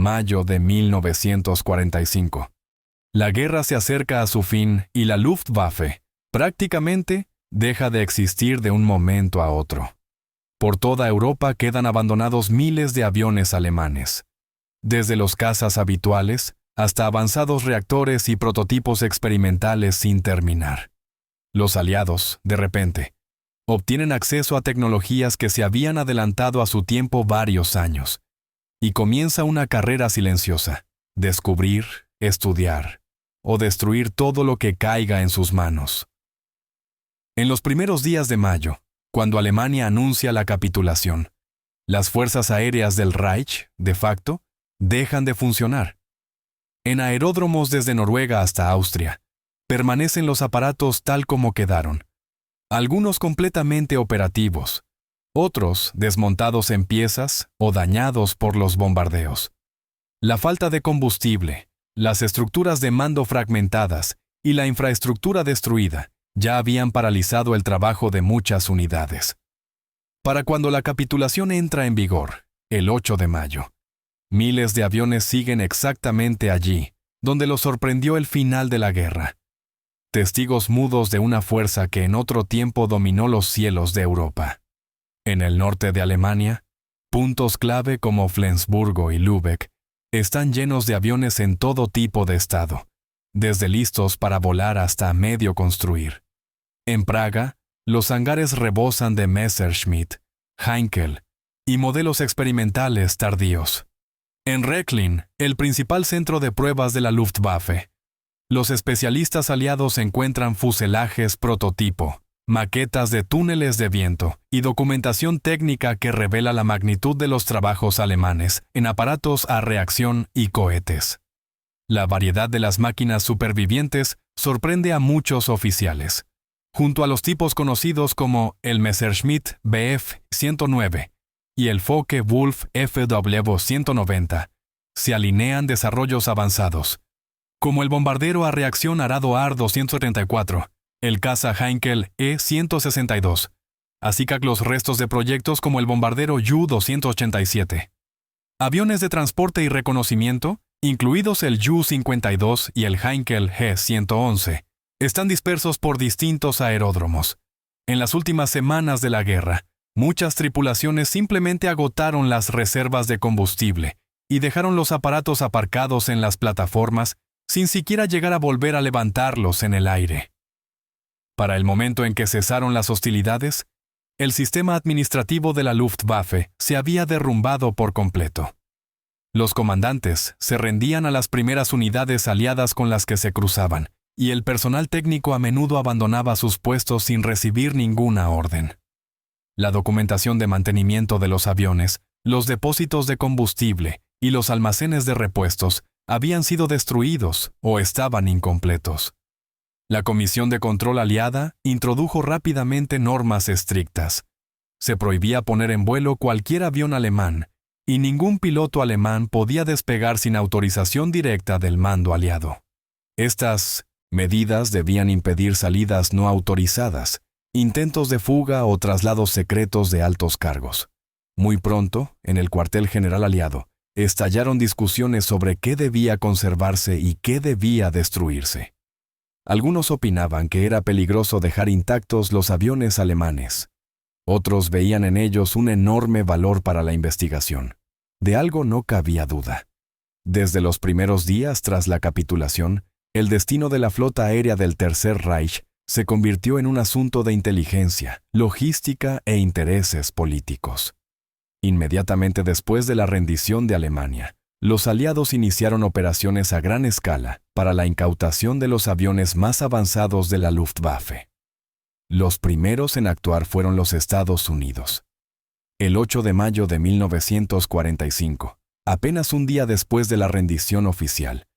mayo de 1945. La guerra se acerca a su fin y la Luftwaffe, prácticamente, deja de existir de un momento a otro. Por toda Europa quedan abandonados miles de aviones alemanes. Desde los cazas habituales hasta avanzados reactores y prototipos experimentales sin terminar. Los aliados, de repente, obtienen acceso a tecnologías que se habían adelantado a su tiempo varios años. Y comienza una carrera silenciosa: descubrir, estudiar o destruir todo lo que caiga en sus manos. En los primeros días de mayo, cuando Alemania anuncia la capitulación, las fuerzas aéreas del Reich, de facto, dejan de funcionar. En aeródromos desde Noruega hasta Austria, permanecen los aparatos tal como quedaron, algunos completamente operativos, otros desmontados en piezas o dañados por los bombardeos. La falta de combustible, las estructuras de mando fragmentadas y la infraestructura destruida ya habían paralizado el trabajo de muchas unidades. Para cuando la capitulación entra en vigor, el 8 de mayo, miles de aviones siguen exactamente allí, donde los sorprendió el final de la guerra. Testigos mudos de una fuerza que en otro tiempo dominó los cielos de Europa. En el norte de Alemania, puntos clave como Flensburgo y Lübeck están llenos de aviones en todo tipo de estado, desde listos para volar hasta a medio construir. En Praga, los hangares rebosan de Messerschmitt, Heinkel y modelos experimentales tardíos. En Rechlin, el principal centro de pruebas de la Luftwaffe, los especialistas aliados encuentran fuselajes prototipo, maquetas de túneles de viento y documentación técnica que revela la magnitud de los trabajos alemanes en aparatos a reacción y cohetes. La variedad de las máquinas supervivientes sorprende a muchos oficiales. Junto a los tipos conocidos como el Messerschmitt Bf 109 y el Focke-Wulf FW 190, se alinean desarrollos avanzados, como el bombardero a reacción Arado AR-234, el caza Heinkel E-162, así que los restos de proyectos como el bombardero Ju-287. Aviones de transporte y reconocimiento, incluidos el Ju-52 y el Heinkel G-111, están dispersos por distintos aeródromos. En las últimas semanas de la guerra, muchas tripulaciones simplemente agotaron las reservas de combustible y dejaron los aparatos aparcados en las plataformas sin siquiera llegar a volver a levantarlos en el aire. Para el momento en que cesaron las hostilidades, el sistema administrativo de la Luftwaffe se había derrumbado por completo. Los comandantes se rendían a las primeras unidades aliadas con las que se cruzaban, y el personal técnico a menudo abandonaba sus puestos sin recibir ninguna orden. La documentación de mantenimiento de los aviones, los depósitos de combustible y los almacenes de repuestos habían sido destruidos o estaban incompletos. La Comisión de Control Aliada introdujo rápidamente normas estrictas. Se prohibía poner en vuelo cualquier avión alemán, y ningún piloto alemán podía despegar sin autorización directa del mando aliado. Estas medidas debían impedir salidas no autorizadas, intentos de fuga o traslados secretos de altos cargos. Muy pronto, en el cuartel general aliado, estallaron discusiones sobre qué debía conservarse y qué debía destruirse. Algunos opinaban que era peligroso dejar intactos los aviones alemanes. Otros veían en ellos un enorme valor para la investigación. De algo no cabía duda. Desde los primeros días tras la capitulación, el destino de la flota aérea del Tercer Reich se convirtió en un asunto de inteligencia, logística e intereses políticos. Inmediatamente después de la rendición de Alemania, los aliados iniciaron operaciones a gran escala para la incautación de los aviones más avanzados de la Luftwaffe. Los primeros en actuar fueron los Estados Unidos. El 8 de mayo de 1945, apenas un día después de la rendición oficial,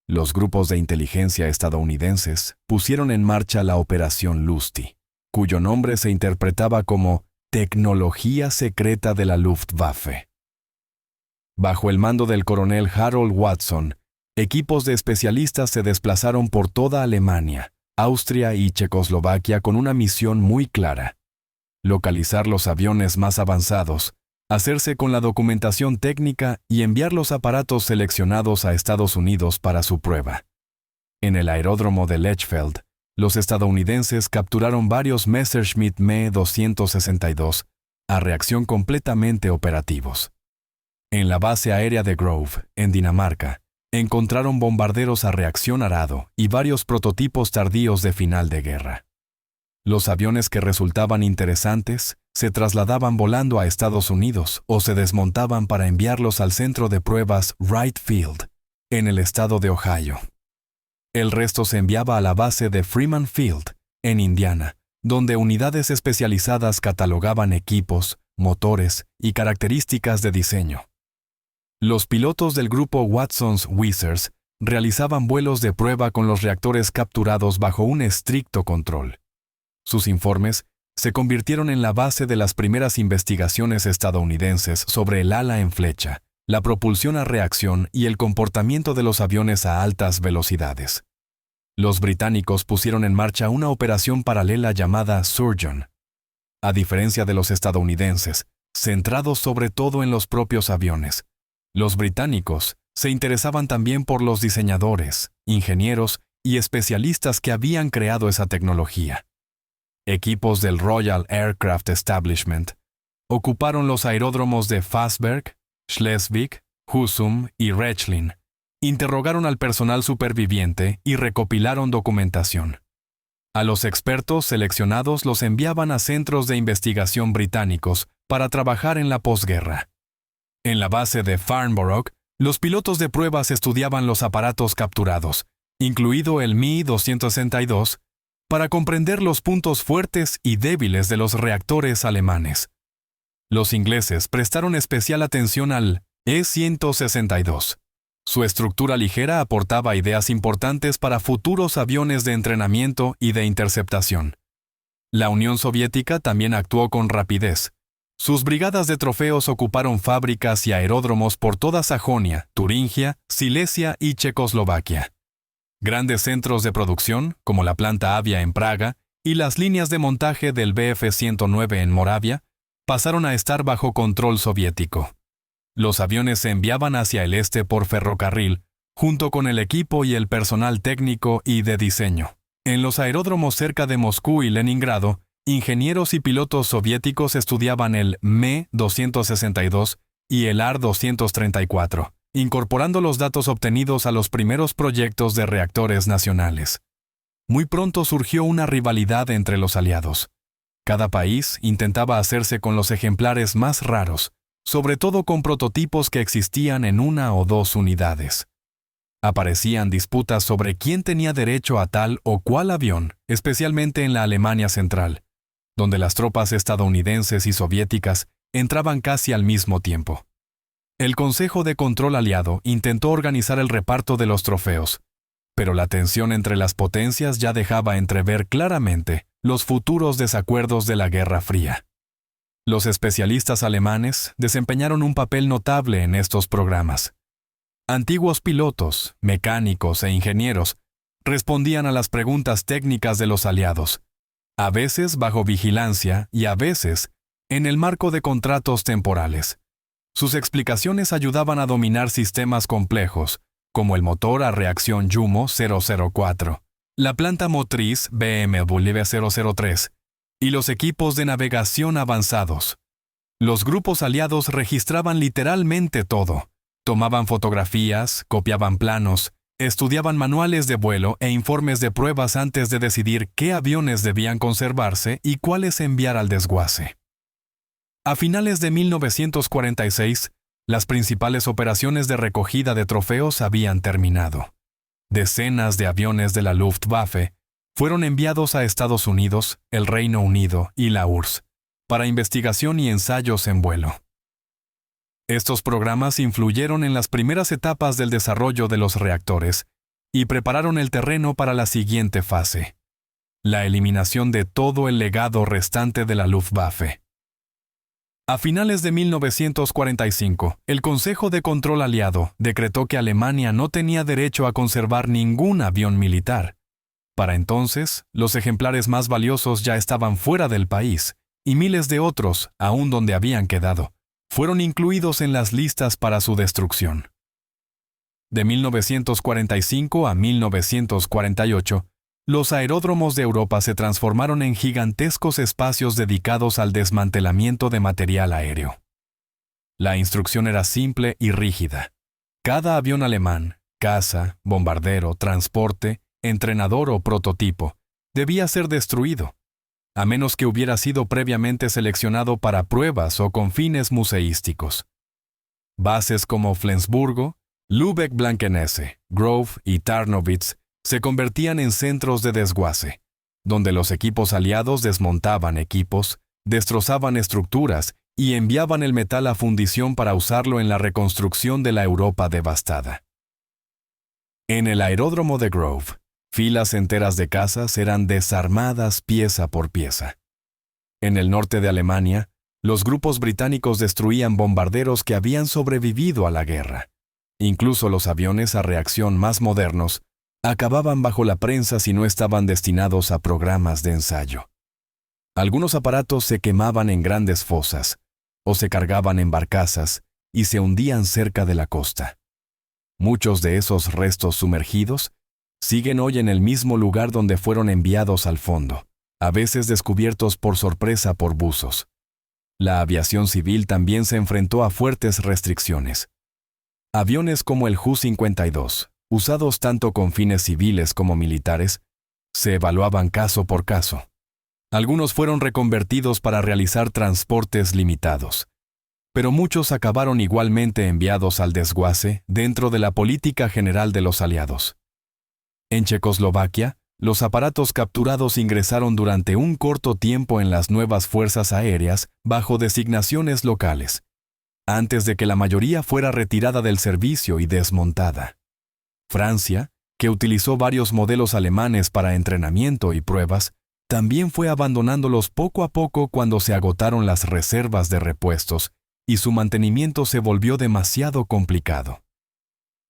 los grupos de inteligencia estadounidenses pusieron en marcha la Operación Lusty, cuyo nombre se interpretaba como Tecnología Secreta de la Luftwaffe. Bajo el mando del coronel Harold Watson, equipos de especialistas se desplazaron por toda Alemania, Austria y Checoslovaquia con una misión muy clara: localizar los aviones más avanzados, hacerse con la documentación técnica y enviar los aparatos seleccionados a Estados Unidos para su prueba. En el aeródromo de Lechfeld, los estadounidenses capturaron varios Messerschmitt Me 262 a reacción completamente operativos. En la base aérea de Grove, en Dinamarca, encontraron bombarderos a reacción arado y varios prototipos tardíos de final de guerra. Los aviones que resultaban interesantes se trasladaban volando a Estados Unidos o se desmontaban para enviarlos al centro de pruebas Wright Field, en el estado de Ohio. El resto se enviaba a la base de Freeman Field, en Indiana, donde unidades especializadas catalogaban equipos, motores y características de diseño. Los pilotos del grupo Watson's Wizards realizaban vuelos de prueba con los reactores capturados bajo un estricto control. Sus informes se convirtieron en la base de las primeras investigaciones estadounidenses sobre el ala en flecha, la propulsión a reacción y el comportamiento de los aviones a altas velocidades. Los británicos pusieron en marcha una operación paralela llamada Surgeon. A diferencia de los estadounidenses, centrados sobre todo en los propios aviones, los británicos se interesaban también por los diseñadores, ingenieros y especialistas que habían creado esa tecnología. Equipos del Royal Aircraft Establishment ocuparon los aeródromos de Fassberg, Schleswig, Husum y Rechlin, interrogaron al personal superviviente y recopilaron documentación. A los expertos seleccionados los enviaban a centros de investigación británicos para trabajar en la posguerra. En la base de Farnborough, los pilotos de pruebas estudiaban los aparatos capturados, incluido el Mi-262, para comprender los puntos fuertes y débiles de los reactores alemanes. Los ingleses prestaron especial atención al E-162. Su estructura ligera aportaba ideas importantes para futuros aviones de entrenamiento y de interceptación. La Unión Soviética también actuó con rapidez. Sus brigadas de trofeos ocuparon fábricas y aeródromos por toda Sajonia, Turingia, Silesia y Checoslovaquia. Grandes centros de producción, como la planta Avia en Praga y las líneas de montaje del Bf-109 en Moravia, pasaron a estar bajo control soviético. Los aviones se enviaban hacia el este por ferrocarril, junto con el equipo y el personal técnico y de diseño. En los aeródromos cerca de Moscú y Leningrado, ingenieros y pilotos soviéticos estudiaban el Me-262 y el AR-234, incorporando los datos obtenidos a los primeros proyectos de reactores nacionales. Muy pronto surgió una rivalidad entre los aliados. Cada país intentaba hacerse con los ejemplares más raros, sobre todo con prototipos que existían en una o dos unidades. Aparecían disputas sobre quién tenía derecho a tal o cual avión, especialmente en la Alemania central, donde las tropas estadounidenses y soviéticas entraban casi al mismo tiempo. El Consejo de Control Aliado intentó organizar el reparto de los trofeos, pero la tensión entre las potencias ya dejaba entrever claramente los futuros desacuerdos de la Guerra Fría. Los especialistas alemanes desempeñaron un papel notable en estos programas. Antiguos pilotos, mecánicos e ingenieros respondían a las preguntas técnicas de los aliados, a veces bajo vigilancia y a veces en el marco de contratos temporales. Sus explicaciones ayudaban a dominar sistemas complejos, como el motor a reacción Jumo 004, la planta motriz BMW 003 y los equipos de navegación avanzados. Los grupos aliados registraban literalmente todo. Tomaban fotografías, copiaban planos, estudiaban manuales de vuelo e informes de pruebas antes de decidir qué aviones debían conservarse y cuáles enviar al desguace. A finales de 1946, las principales operaciones de recogida de trofeos habían terminado. Decenas de aviones de la Luftwaffe fueron enviados a Estados Unidos, el Reino Unido y la URSS para investigación y ensayos en vuelo. Estos programas influyeron en las primeras etapas del desarrollo de los reactores y prepararon el terreno para la siguiente fase: la eliminación de todo el legado restante de la Luftwaffe. A finales de 1945, el Consejo de Control Aliado decretó que Alemania no tenía derecho a conservar ningún avión militar. Para entonces, los ejemplares más valiosos ya estaban fuera del país, y miles de otros, aún donde habían quedado, fueron incluidos en las listas para su destrucción. De 1945 a 1948, los aeródromos de Europa se transformaron en gigantescos espacios dedicados al desmantelamiento de material aéreo. La instrucción era simple y rígida. Cada avión alemán, caza, bombardero, transporte, entrenador o prototipo, debía ser destruido, a menos que hubiera sido previamente seleccionado para pruebas o con fines museísticos. Bases como Flensburgo, Lübeck-Blankenese, Grove y Tarnowitz se convertían en centros de desguace, donde los equipos aliados desmontaban equipos, destrozaban estructuras y enviaban el metal a fundición para usarlo en la reconstrucción de la Europa devastada. En el aeródromo de Grove, filas enteras de cazas eran desarmadas pieza por pieza. En el norte de Alemania, los grupos británicos destruían bombarderos que habían sobrevivido a la guerra. Incluso los aviones a reacción más modernos acababan bajo la prensa si no estaban destinados a programas de ensayo. Algunos aparatos se quemaban en grandes fosas, o se cargaban en barcazas y se hundían cerca de la costa. Muchos de esos restos sumergidos siguen hoy en el mismo lugar donde fueron enviados al fondo, a veces descubiertos por sorpresa por buzos. La aviación civil también se enfrentó a fuertes restricciones. Aviones como el Ju-52, usados tanto con fines civiles como militares, se evaluaban caso por caso. Algunos fueron reconvertidos para realizar transportes limitados, pero muchos acabaron igualmente enviados al desguace dentro de la política general de los aliados. En Checoslovaquia, los aparatos capturados ingresaron durante un corto tiempo en las nuevas fuerzas aéreas bajo designaciones locales, antes de que la mayoría fuera retirada del servicio y desmontada. Francia, que utilizó varios modelos alemanes para entrenamiento y pruebas, también fue abandonándolos poco a poco cuando se agotaron las reservas de repuestos y su mantenimiento se volvió demasiado complicado.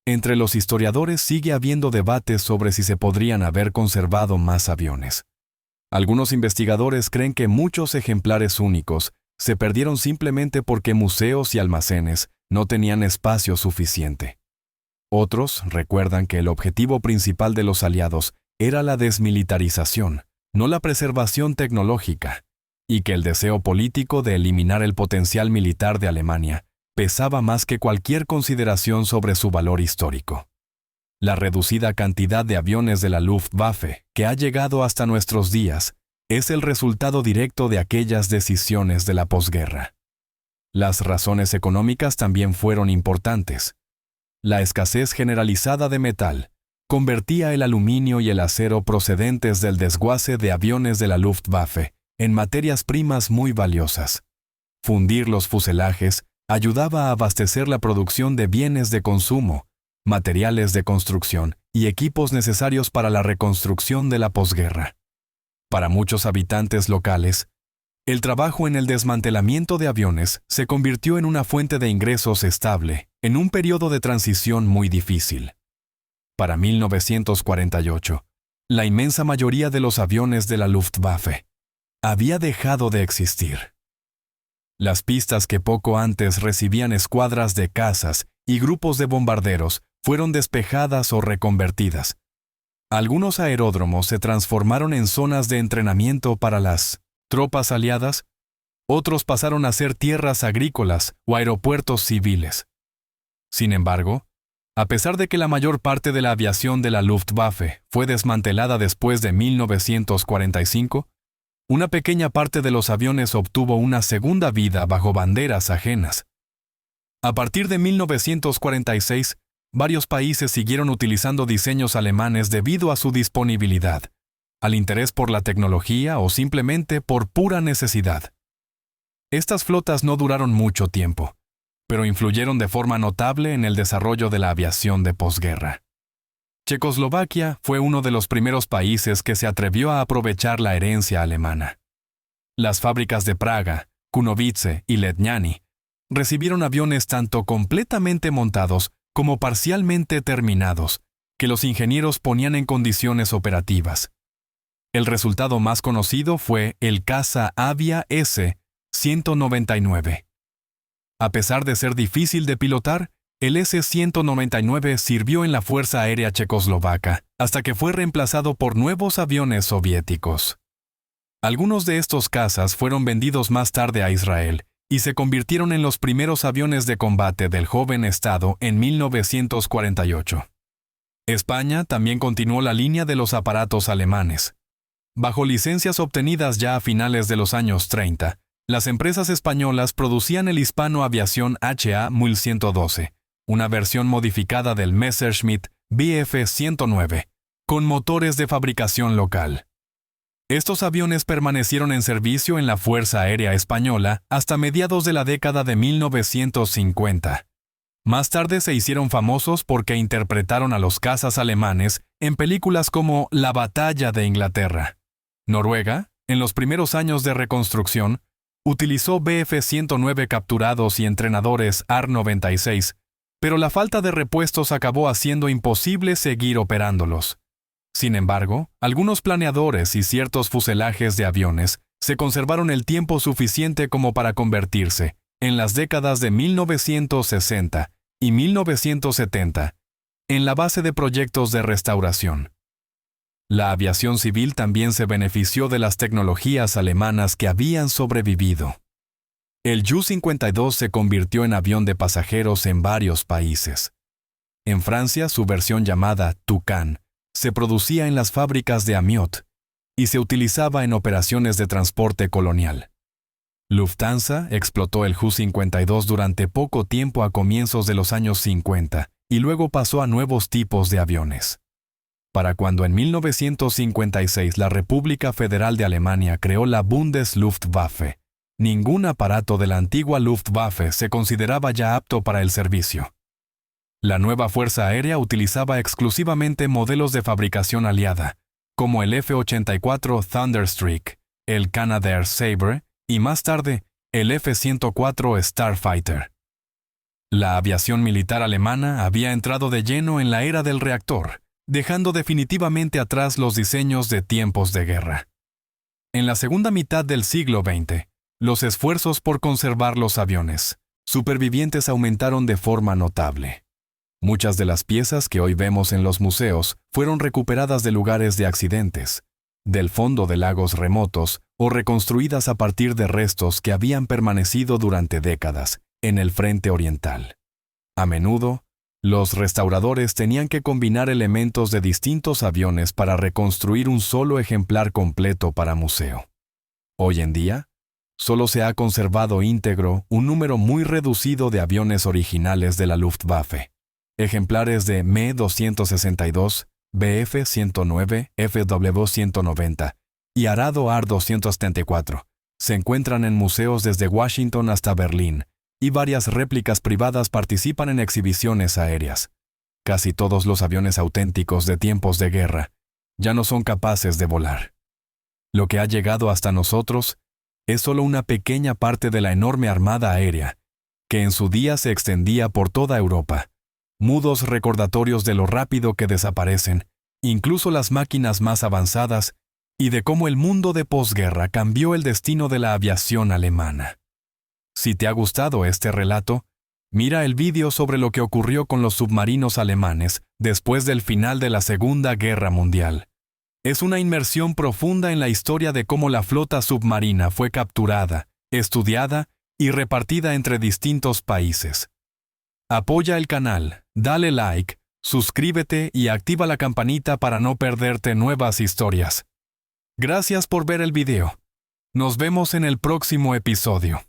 Entre los historiadores sigue habiendo debates sobre si se podrían haber conservado más aviones. Algunos investigadores creen que muchos ejemplares únicos se perdieron simplemente porque museos y almacenes no tenían espacio suficiente. Otros recuerdan que el objetivo principal de los aliados era la desmilitarización, no la preservación tecnológica, y que el deseo político de eliminar el potencial militar de Alemania pesaba más que cualquier consideración sobre su valor histórico. La reducida cantidad de aviones de la Luftwaffe que ha llegado hasta nuestros días es el resultado directo de aquellas decisiones de la posguerra. Las razones económicas también fueron importantes. La escasez generalizada de metal convertía el aluminio y el acero procedentes del desguace de aviones de la Luftwaffe en materias primas muy valiosas. Fundir los fuselajes ayudaba a abastecer la producción de bienes de consumo, materiales de construcción y equipos necesarios para la reconstrucción de la posguerra. Para muchos habitantes locales, el trabajo en el desmantelamiento de aviones se convirtió en una fuente de ingresos estable en un periodo de transición muy difícil. Para 1948, la inmensa mayoría de los aviones de la Luftwaffe había dejado de existir. Las pistas que poco antes recibían escuadras de cazas y grupos de bombarderos fueron despejadas o reconvertidas. Algunos aeródromos se transformaron en zonas de entrenamiento para las tropas aliadas, otros pasaron a ser tierras agrícolas o aeropuertos civiles. Sin embargo, a pesar de que la mayor parte de la aviación de la Luftwaffe fue desmantelada después de 1945, una pequeña parte de los aviones obtuvo una segunda vida bajo banderas ajenas. A partir de 1946, varios países siguieron utilizando diseños alemanes debido a su disponibilidad, al interés por la tecnología o simplemente por pura necesidad. Estas flotas no duraron mucho tiempo, pero influyeron de forma notable en el desarrollo de la aviación de posguerra. Checoslovaquia fue uno de los primeros países que se atrevió a aprovechar la herencia alemana. Las fábricas de Praga, Kunovice y Letňany recibieron aviones tanto completamente montados como parcialmente terminados, que los ingenieros ponían en condiciones operativas. El resultado más conocido fue el caza Avia S-199. A pesar de ser difícil de pilotar, el S-199 sirvió en la Fuerza Aérea Checoslovaca hasta que fue reemplazado por nuevos aviones soviéticos. Algunos de estos cazas fueron vendidos más tarde a Israel y se convirtieron en los primeros aviones de combate del joven Estado en 1948. España también continuó la línea de los aparatos alemanes. Bajo licencias obtenidas ya a finales de los años 30, las empresas españolas producían el Hispano Aviación HA-1112, una versión modificada del Messerschmitt Bf-109, con motores de fabricación local. Estos aviones permanecieron en servicio en la Fuerza Aérea Española hasta mediados de la década de 1950. Más tarde se hicieron famosos porque interpretaron a los cazas alemanes en películas como La Batalla de Inglaterra. Noruega, en los primeros años de reconstrucción, utilizó Bf-109 capturados y entrenadores AR-96, pero la falta de repuestos acabó haciendo imposible seguir operándolos. Sin embargo, algunos planeadores y ciertos fuselajes de aviones se conservaron el tiempo suficiente como para convertirse, en las décadas de 1960 y 1970, en la base de proyectos de restauración. La aviación civil también se benefició de las tecnologías alemanas que habían sobrevivido. El Ju-52 se convirtió en avión de pasajeros en varios países. En Francia, su versión llamada Tucán se producía en las fábricas de Amiot y se utilizaba en operaciones de transporte colonial. Lufthansa explotó el Ju-52 durante poco tiempo a comienzos de los años 50 y luego pasó a nuevos tipos de aviones. Para cuando en 1956 la República Federal de Alemania creó la Bundesluftwaffe, ningún aparato de la antigua Luftwaffe se consideraba ya apto para el servicio. La nueva Fuerza Aérea utilizaba exclusivamente modelos de fabricación aliada, como el F-84 Thunderstreak, el Canadair Sabre y más tarde el F-104 Starfighter. La aviación militar alemana había entrado de lleno en la era del reactor, dejando definitivamente atrás los diseños de tiempos de guerra. En la segunda mitad del siglo XX, los esfuerzos por conservar los aviones supervivientes aumentaron de forma notable. Muchas de las piezas que hoy vemos en los museos fueron recuperadas de lugares de accidentes, del fondo de lagos remotos o reconstruidas a partir de restos que habían permanecido durante décadas en el frente oriental. A menudo, los restauradores tenían que combinar elementos de distintos aviones para reconstruir un solo ejemplar completo para museo. Hoy en día, solo se ha conservado íntegro un número muy reducido de aviones originales de la Luftwaffe. Ejemplares de Me-262, Bf-109, FW-190 y Arado AR-274 se encuentran en museos desde Washington hasta Berlín, y varias réplicas privadas participan en exhibiciones aéreas. Casi todos los aviones auténticos de tiempos de guerra ya no son capaces de volar. Lo que ha llegado hasta nosotros es solo una pequeña parte de la enorme armada aérea, que en su día se extendía por toda Europa. Mudos recordatorios de lo rápido que desaparecen, incluso las máquinas más avanzadas, y de cómo el mundo de posguerra cambió el destino de la aviación alemana. Si te ha gustado este relato, mira el vídeo sobre lo que ocurrió con los submarinos alemanes después del final de la Segunda Guerra Mundial. Es una inmersión profunda en la historia de cómo la flota submarina fue capturada, estudiada y repartida entre distintos países. Apoya el canal, dale like, suscríbete y activa la campanita para no perderte nuevas historias. Gracias por ver el video. Nos vemos en el próximo episodio.